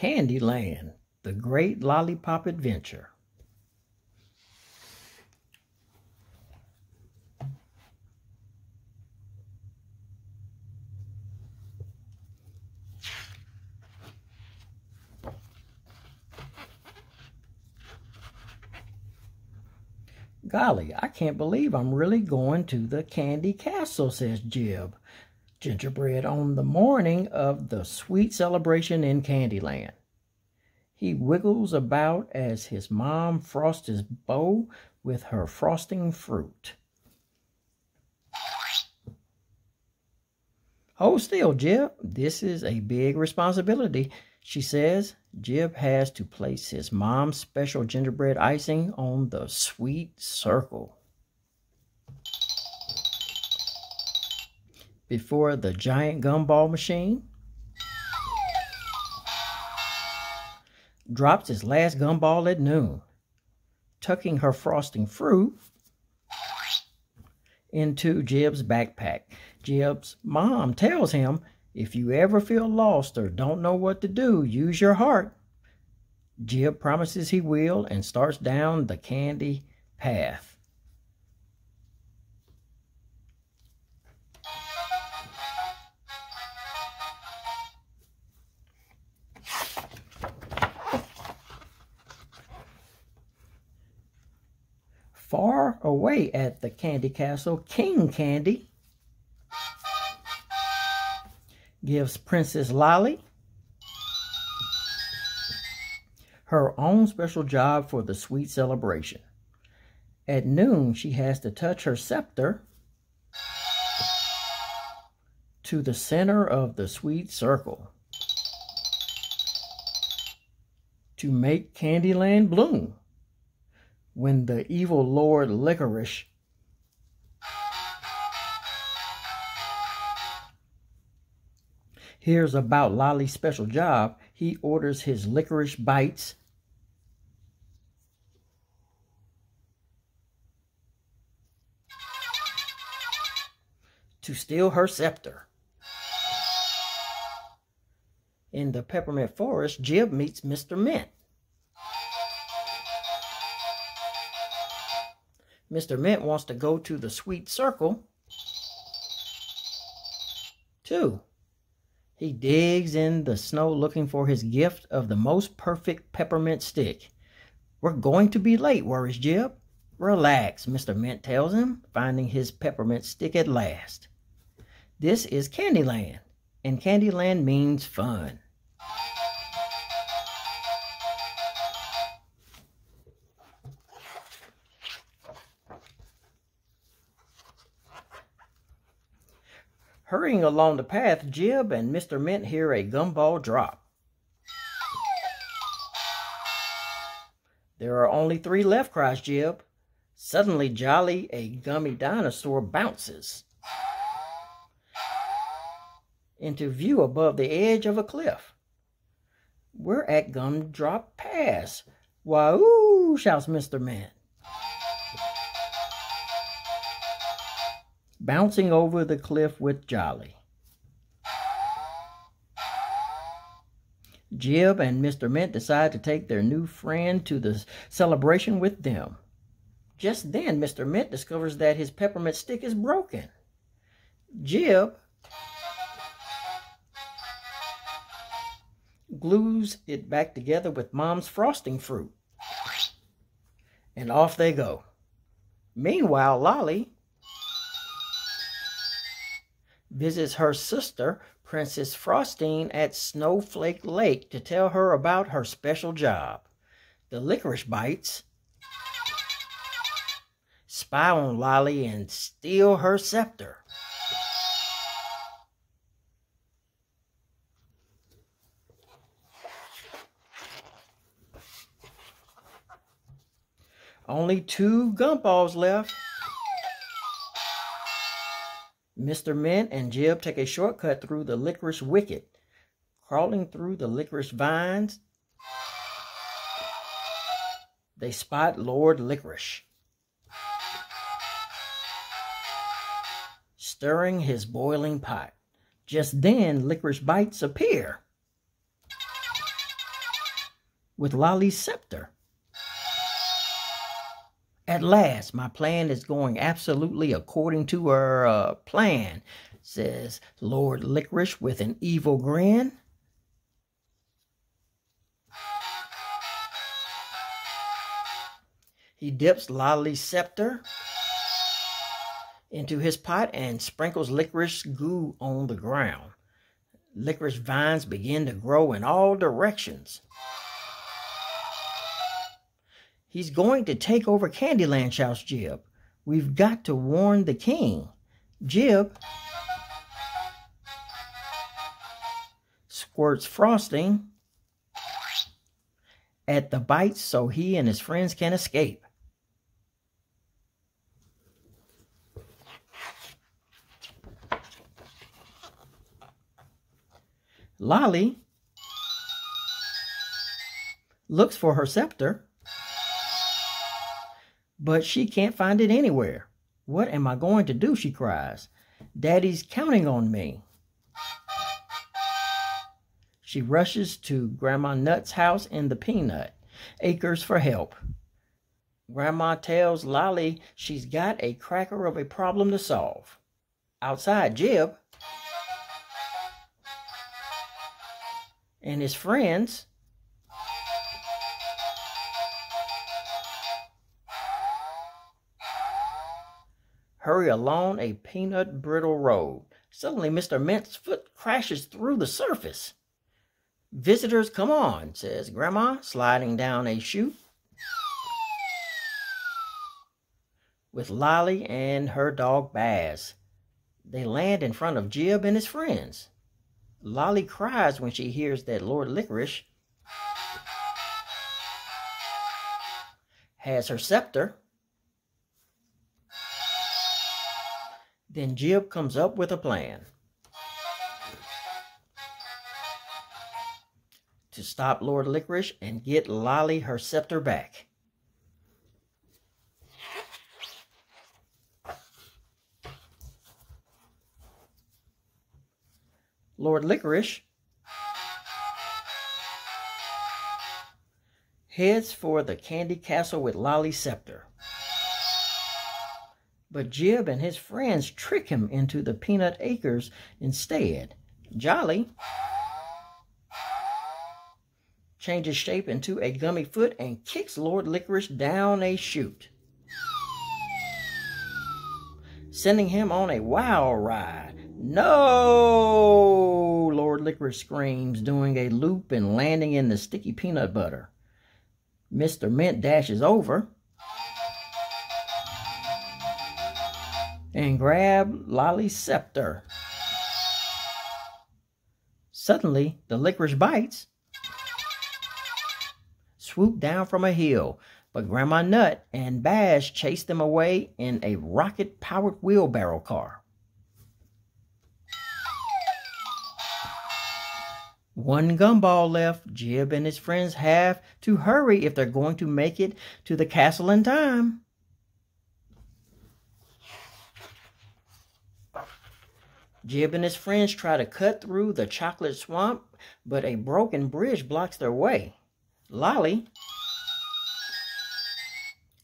Candyland, the Great Lollipop Adventure. Golly, I can't believe I'm really going to the Candy Castle, says Jib, Gingerbread, on the morning of the sweet celebration in Candyland. He wiggles about as his mom frosts his bow with her frosting fruit. Hold still, Jib. This is a big responsibility, she says. Jib has to place his mom's special gingerbread icing on the sweet circle. Before the giant gumball machine drops his last gumball at noon, tucking her frosting fruit into Jib's backpack. Jib's mom tells him, if you ever feel lost or don't know what to do, use your heart. Jib promises he will and starts down the candy path. Far away at the Candy Castle, King Candy gives Princess Lolly her own special job for the sweet celebration. At noon, she has to touch her scepter to the center of the sweet circle to make Candyland bloom. When the evil Lord Licorice hears about Lolly's special job, he orders his licorice bites to steal her scepter. In the peppermint forest, Jib meets Mr. Mint. Mr. Mint wants to go to the sweet circle too. He digs in the snow looking for his gift of the most perfect peppermint stick. We're going to be late, worries Jib. Relax, Mr. Mint tells him, finding his peppermint stick at last. This is Candyland, and Candyland means fun. Hurrying along the path, Jib and Mr. Mint hear a gumball drop. There are only 3 left, cries Jib. Suddenly, Jolly, a gummy dinosaur, bounces into view above the edge of a cliff. We're at Gumdrop Pass. Wahoo! Shouts Mr. Mint, bouncing over the cliff with Jolly. Jib and Mr. Mint decide to take their new friend to the celebration with them. Just then, Mr. Mint discovers that his peppermint stick is broken. Jib glues it back together with Mom's frosting fruit. And off they go. Meanwhile, Lolly visits her sister, Princess Frostine, at Snowflake Lake to tell her about her special job. The licorice bites spy on Lolly and steal her scepter. Only 2 gumballs left. Mr. Mint and Jib take a shortcut through the licorice wicket. Crawling through the licorice vines, they spot Lord Licorice, stirring his boiling pot. Just then, Licorice Bites appear. with Lolly's scepter. At last, my plan is going absolutely according to our plan, says Lord Licorice with an evil grin. He dips Lolly's scepter into his pot and sprinkles licorice goo on the ground. Licorice vines begin to grow in all directions. He's going to take over Candyland, shouts Jib. We've got to warn the king. Jib squirts frosting at the bites so he and his friends can escape. Lolly looks for her scepter, but she can't find it anywhere. What am I going to do, she cries. Daddy's counting on me. She rushes to Grandma Nut's house in the peanut acres for help. Grandma tells Lolly she's got a cracker of a problem to solve. Outside, Jib and his friends hurry along a peanut brittle road. Suddenly, Mr. Mint's foot crashes through the surface. Visitors, come on, says Grandma, sliding down a chute with Lolly and her dog Baz. They land in front of Jib and his friends. Lolly cries when she hears that Lord Licorice has her scepter. Then Jib comes up with a plan to stop Lord Licorice and get Lolly her scepter back. Lord Licorice heads for the candy castle with Lolly's scepter. But Jib and his friends trick him into the peanut acres instead. Jolly changes shape into a gummy foot and kicks Lord Licorice down a chute, sending him on a wild ride. No! Lord Licorice screams, doing a loop and landing in the sticky peanut butter. Mr. Mint dashes over and grabs Lolly's scepter. Suddenly, the licorice bites swoop down from a hill, but Grandma Nut and Baz chase them away in a rocket-powered wheelbarrow car. One gumball left. Jib and his friends have to hurry if they're going to make it to the castle in time. Jib and his friends try to cut through the chocolate swamp, but a broken bridge blocks their way. Lolly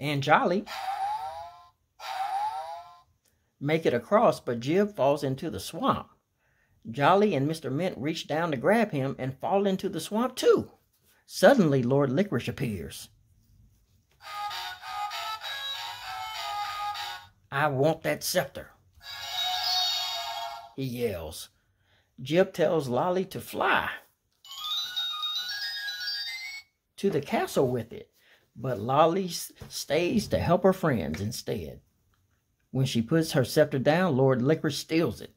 and Jolly make it across, but Jib falls into the swamp. Jolly and Mr. Mint reach down to grab him and fall into the swamp too. Suddenly, Lord Licorice appears. I want that scepter, he yells. Jib tells Lolly to fly to the castle with it, but Lolly stays to help her friends instead. When she puts her scepter down, Lord Licorice steals it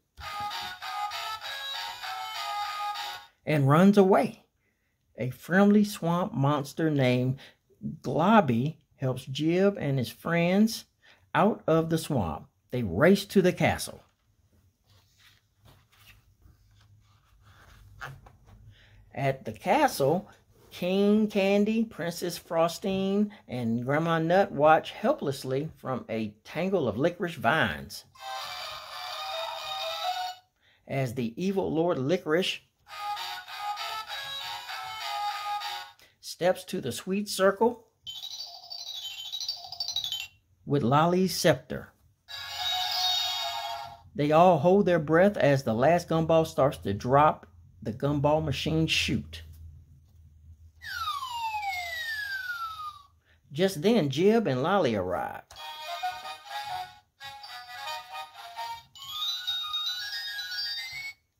and runs away. A friendly swamp monster named Globby helps Jib and his friends out of the swamp. They race to the castle. At the castle, King Candy, Princess Frostine, and Grandma Nut watch helplessly from a tangle of licorice vines as the evil Lord Licorice steps to the sweet circle with Lolly's scepter. They all hold their breath as the last gumball starts to drop. The gumball machines shoot. Just then, Jib and Lolly arrive.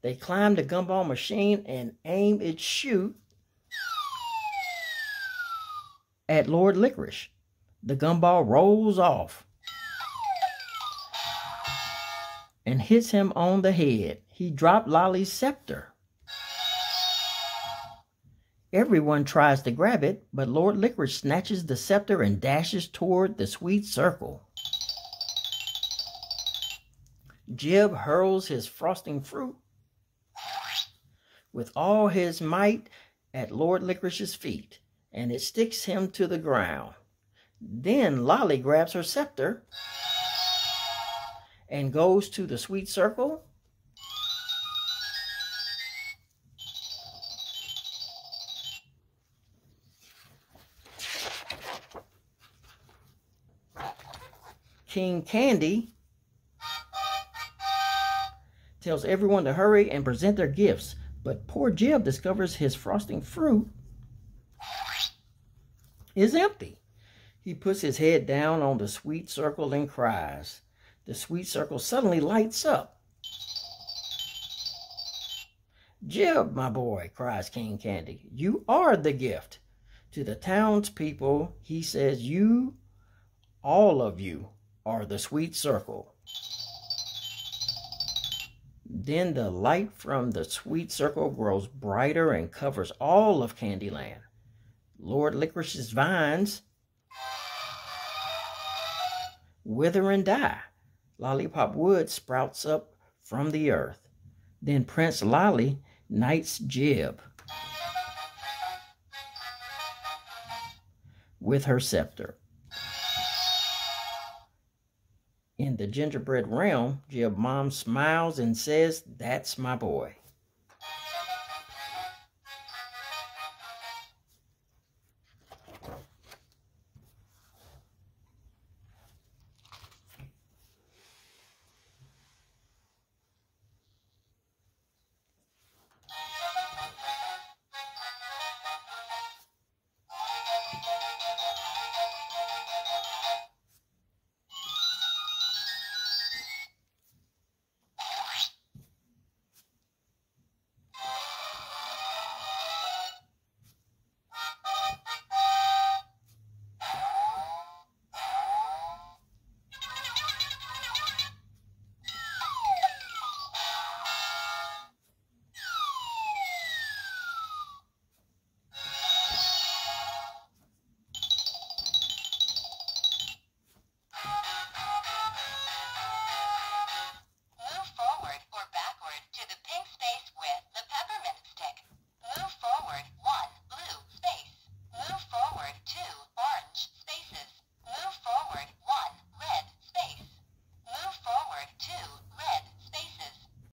They climb the gumball machine and aim its chute at Lord Licorice. The gumball rolls off and hits him on the head. He dropped Lolly's scepter. Everyone tries to grab it, but Lord Licorice snatches the scepter and dashes toward the sweet circle. Jib hurls his frosting fruit with all his might at Lord Licorice's feet, and it sticks him to the ground. Then Lolly grabs her scepter and goes to the sweet circle. King Candy tells everyone to hurry and present their gifts, but poor Jib discovers his frosting fruit is empty. He puts his head down on the sweet circle and cries. The sweet circle suddenly lights up. "Jib, my boy," cries King Candy, "you are the gift. To the townspeople, he says, you, all of you, are the sweet circle." Then the light from the sweet circle grows brighter and covers all of Candyland. Lord Licorice's vines wither and die. Lollipop wood sprouts up from the earth. Then Prince Lolly knights Jib with her scepter. In the gingerbread realm, Jib mom smiles and says, "That's my boy."